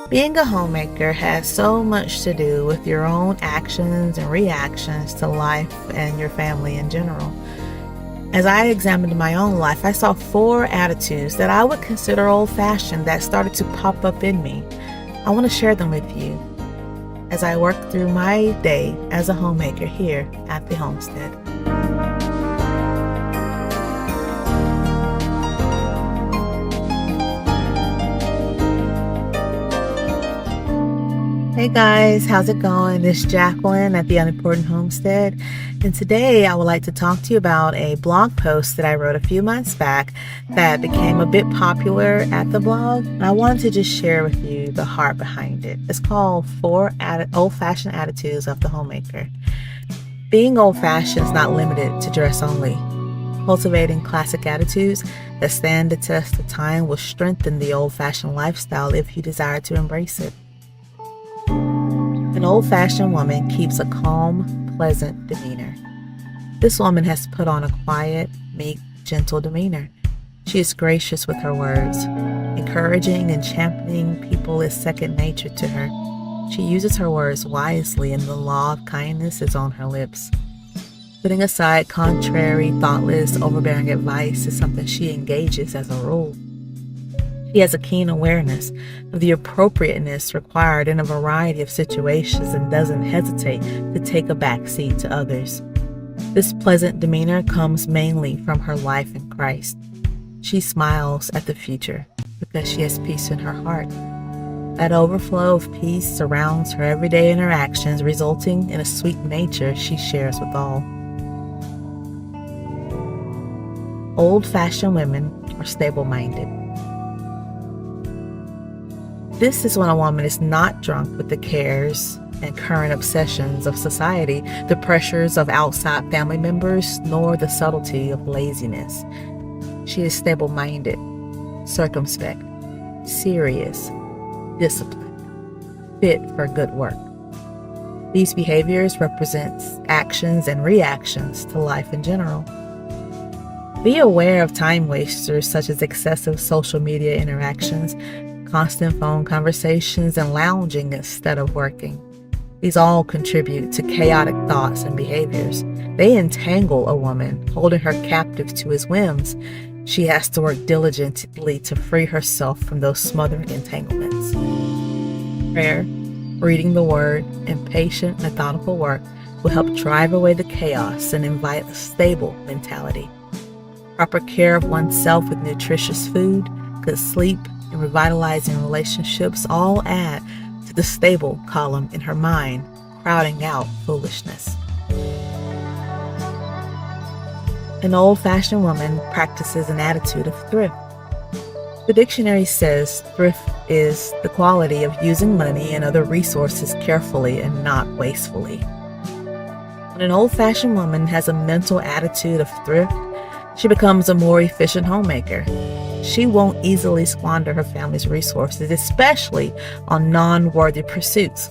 Being a homemaker has so much to do with your own actions and reactions to life and your family in general. As I examined my own life, I saw four attitudes that I would consider old-fashioned that started to pop up in me. I want to share them with you as I work through my day as a homemaker here at the Homestead. Hey guys, how's it going? This is Jacqueline at the Unimportant Homestead, and today I would like to talk to you about a blog post that I wrote a few months back that became a bit popular at the blog, and I wanted to just share with you the heart behind it. It's called Old-Fashioned Attitudes of the Homemaker. Being old-fashioned is not limited to dress only. Cultivating classic attitudes that stand the test of time will strengthen the old-fashioned lifestyle if you desire to embrace it. An old-fashioned woman keeps a calm, pleasant demeanor. This woman has put on a quiet, meek, gentle demeanor. She is gracious with her words. Encouraging and championing people is second nature to her. She uses her words wisely, and the law of kindness is on her lips. Putting aside contrary, thoughtless, overbearing advice is something she engages as a rule. She has a keen awareness of the appropriateness required in a variety of situations and doesn't hesitate to take a back seat to others. This pleasant demeanor comes mainly from her life in Christ. She smiles at the future because she has peace in her heart. That overflow of peace surrounds her everyday interactions, resulting in a sweet nature she shares with all. Old-fashioned women are stable-minded. This is when a woman is not drunk with the cares and current obsessions of society, the pressures of outside family members, nor the subtlety of laziness. She is stable-minded, circumspect, serious, disciplined, fit for good work. These behaviors represent actions and reactions to life in general. Be aware of time wasters such as excessive social media interactions, constant phone conversations, and lounging instead of working. These all contribute to chaotic thoughts and behaviors. They entangle a woman, holding her captive to his whims. She has to work diligently to free herself from those smothering entanglements. Prayer, reading the Word, and patient, methodical work will help drive away the chaos and invite a stable mentality. Proper care of oneself with nutritious food, good sleep, and revitalizing relationships all add to the stable column in her mind, crowding out foolishness. An old-fashioned woman practices an attitude of thrift. The dictionary says thrift is the quality of using money and other resources carefully and not wastefully. When an old-fashioned woman has a mental attitude of thrift, she becomes a more efficient homemaker. She won't easily squander her family's resources, especially on non-worthy pursuits.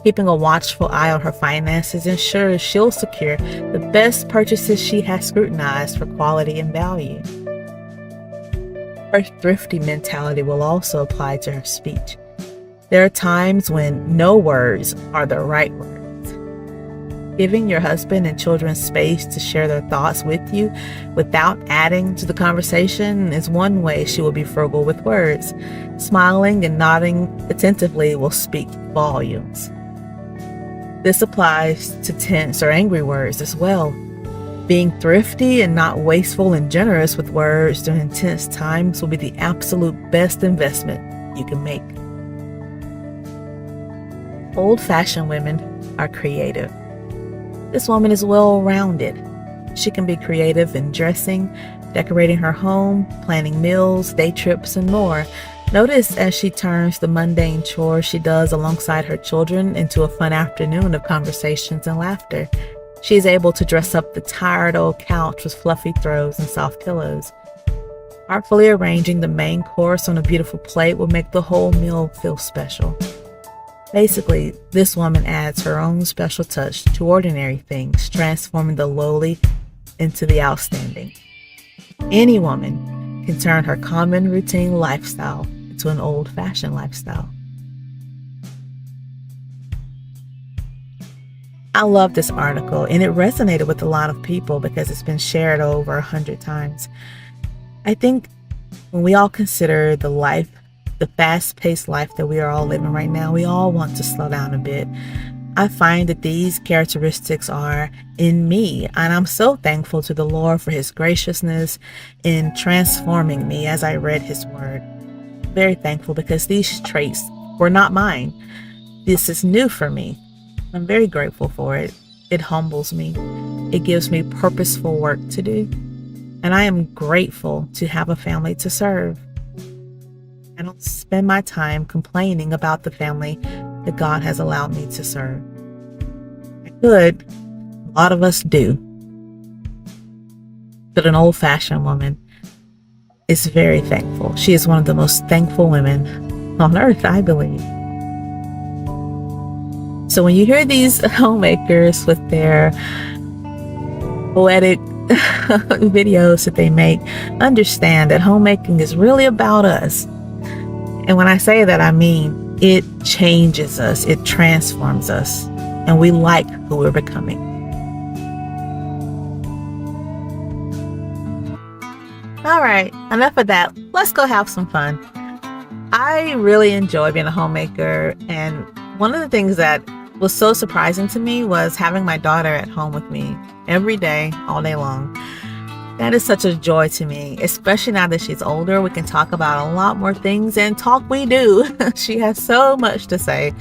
Keeping a watchful eye on her finances ensures she'll secure the best purchases she has scrutinized for quality and value. Her thrifty mentality will also apply to her speech. There are times when no words are the right words. Giving your husband and children space to share their thoughts with you without adding to the conversation is one way she will be frugal with words. Smiling and nodding attentively will speak volumes. This applies to tense or angry words as well. Being thrifty and not wasteful and generous with words during intense times will be the absolute best investment you can make. Old-fashioned women are creative. This woman is well-rounded. She can be creative in dressing, decorating her home, planning meals, day trips, and more. Notice as she turns the mundane chores she does alongside her children into a fun afternoon of conversations and laughter. She is able to dress up the tired old couch with fluffy throws and soft pillows. Artfully arranging the main course on a beautiful plate will make the whole meal feel special. Basically, this woman adds her own special touch to ordinary things, transforming the lowly into the outstanding. Any woman can turn her common routine lifestyle into an old-fashioned lifestyle. I love this article, and it resonated with a lot of people because it's been shared over 100 times. I think when we all consider the fast-paced life that we are all living right now, we all want to slow down a bit. I find that these characteristics are in me, and I'm so thankful to the Lord for his graciousness in transforming me as I read his word. Very thankful because these traits were not mine. This is new for me. I'm very grateful for it. It humbles me. It gives me purposeful work to do. And I am grateful to have a family to serve. I don't spend my time complaining about the family that God has allowed me to serve. I could. A lot of us do. But an old-fashioned woman is very thankful. She is one of the most thankful women on earth, I believe. So when you hear these homemakers with their poetic videos that they make, understand that homemaking is really about us. And when I say that, I mean it changes us, it transforms us, and we like who we're becoming. All right, enough of that. Let's go have some fun. I really enjoy being a homemaker, and one of the things that was so surprising to me was having my daughter at home with me every day, all day long. That is such a joy to me, especially now that she's older. We can talk about a lot more things, and talk we do. She has so much to say.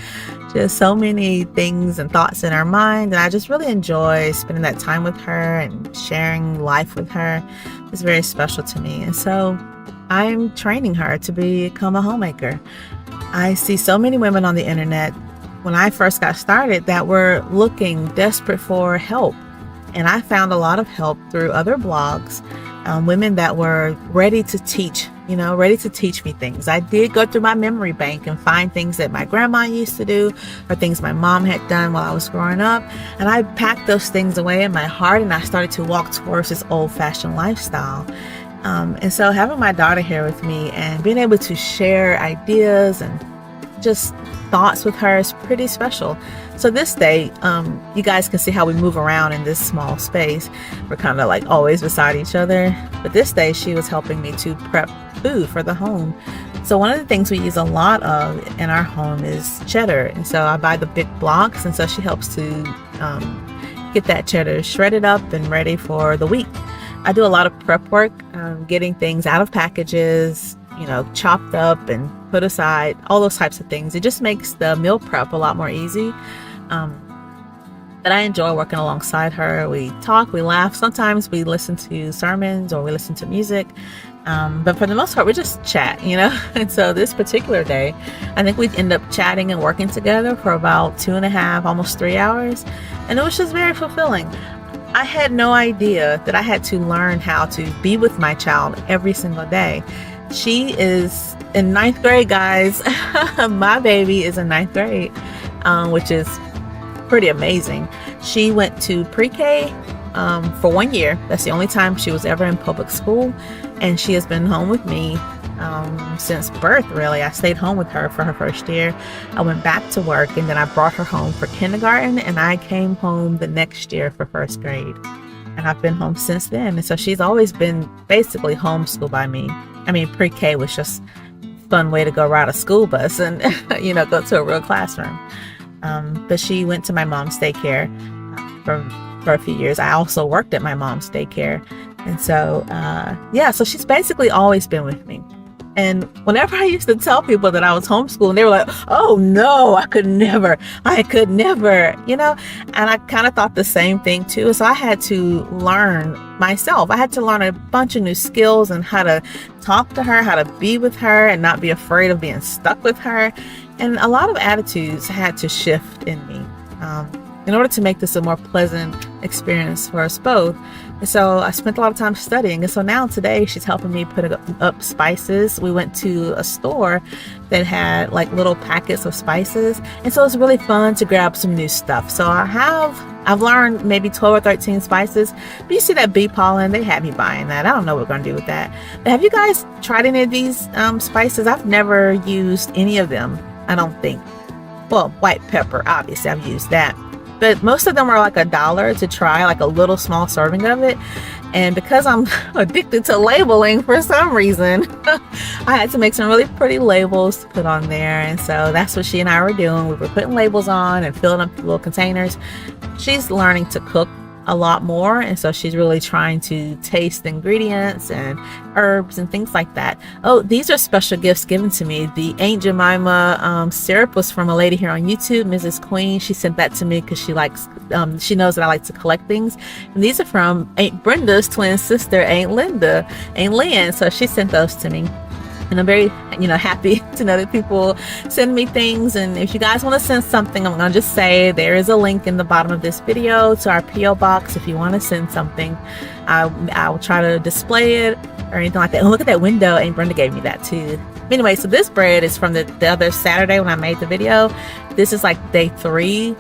She has so many things and thoughts in her mind, and I just really enjoy spending that time with her and sharing life with her. It's very special to me, and so I'm training her to become a homemaker. I see so many women on the internet when I first got started that were looking desperate for help. And I found a lot of help through other blogs, women that were ready to teach me things. I did go through my memory bank and find things that my grandma used to do or things my mom had done while I was growing up. And I packed those things away in my heart, and I started to walk towards this old-fashioned lifestyle. And so having my daughter here with me and being able to share ideas and just thoughts with her is pretty special. So this day, you guys can see how we move around in this small space. We're kind of like always beside each other. But this day she was helping me to prep food for the home. So one of the things we use a lot of in our home is cheddar. And so I buy the big blocks, and so she helps to get that cheddar shredded up and ready for the week. I do a lot of prep work, getting things out of packages, chopped up and put aside, all those types of things. It just makes the meal prep a lot more easy. But I enjoy working alongside her. We talk, we laugh. Sometimes we listen to sermons or we listen to music. But for the most part, we just chat, And so this particular day, I think we end up chatting and working together for about 2.5, almost 3 hours. And it was just very fulfilling. I had no idea that I had to learn how to be with my child every single day. She is in 9th grade, guys. My baby is in 9th grade, which is pretty amazing. She went to pre-K for 1 year. That's the only time she was ever in public school. And she has been home with me since birth, really. I stayed home with her for her first year. I went back to work, and then I brought her home for kindergarten, and I came home the next year for 1st grade. And I've been home since then. And so she's always been basically homeschooled by me. I mean, pre-K was just a fun way to go ride a school bus and, go to a real classroom. But she went to my mom's daycare for a few years. I also worked at my mom's daycare. And so, so she's basically always been with me. And whenever I used to tell people that I was homeschooling, they were like, oh no, I could never, and I kind of thought the same thing too. So I had to learn myself. I had to learn a bunch of new skills and how to talk to her, how to be with her and not be afraid of being stuck with her. And a lot of attitudes had to shift in me in order to make this a more pleasant experience for us both. And so I spent a lot of time studying. And so now today she's helping me put up spices. We went to a store that had like little packets of spices. And so it's really fun to grab some new stuff. So I've learned maybe 12 or 13 spices. But you see that bee pollen, they had me buying that. I don't know what we're going to do with that. But have you guys tried any of these spices? I've never used any of them, I don't think. Well, white pepper, obviously I've used that. but most of them are like $1 to try, like a little small serving of it. And because I'm addicted to labeling for some reason, I had to make some really pretty labels to put on there. And so that's what she and I were doing. We were putting labels on and filling up the little containers. She's learning to cook a lot more, and so she's really trying to taste the ingredients and herbs and things like that. Oh, these are special gifts given to me. The Aunt Jemima syrup was from a lady here on YouTube, Mrs. Queen. She sent that to me because she likes she knows that I like to collect things. And these are from Aunt Brenda's twin sister, Aunt Lynn. So she sent those to me. And I'm very, happy to know that people send me things. And if you guys want to send something, I'm going to just say there is a link in the bottom of this video to our P.O. box. If you want to send something, I will try to display it or anything like that. And look at that window. Aunt Brenda gave me that too. Anyway, so this bread is from the other Saturday when I made the video. This is like day 3.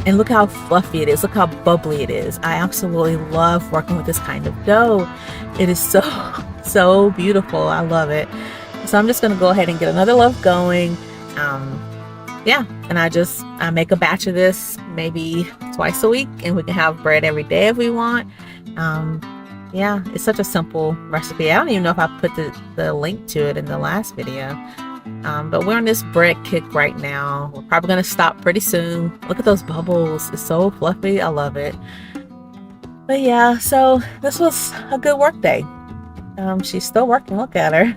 And look how fluffy it is. Look how bubbly it is. I absolutely love working with this kind of dough. It is so beautiful. I love it. So I'm just going to go ahead and get another loaf going. And I make a batch of this maybe twice a week, and we can have bread every day if we want. It's such a simple recipe. I don't even know if I put the link to it in the last video. But we're on this bread kick right now. We're probably going to stop pretty soon. Look at those bubbles. It's so fluffy. I love it. But yeah, so this was a good work day. She's still working. Look at her.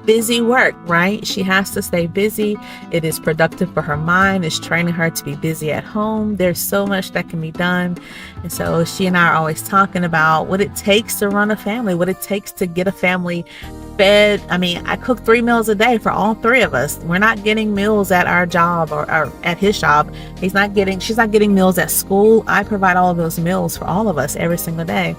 Busy work, right? She has to stay busy. It is productive for her mind. It's training her to be busy at home. There's so much that can be done. And so she and I are always talking about what it takes to run a family, what it takes to get a family fed. I mean, I cook 3 meals a day for all 3 of us. We're not getting meals at our job or at his job. She's not getting meals at school. I provide all of those meals for all of us every single day.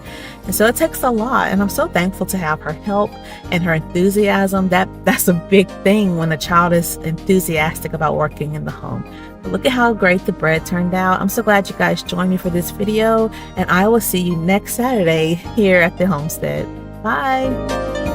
And so it takes a lot. And I'm so thankful to have her help and her enthusiasm. That's a big thing when a child is enthusiastic about working in the home. But look at how great the bread turned out. I'm so glad you guys joined me for this video. And I will see you next Saturday here at the homestead. Bye.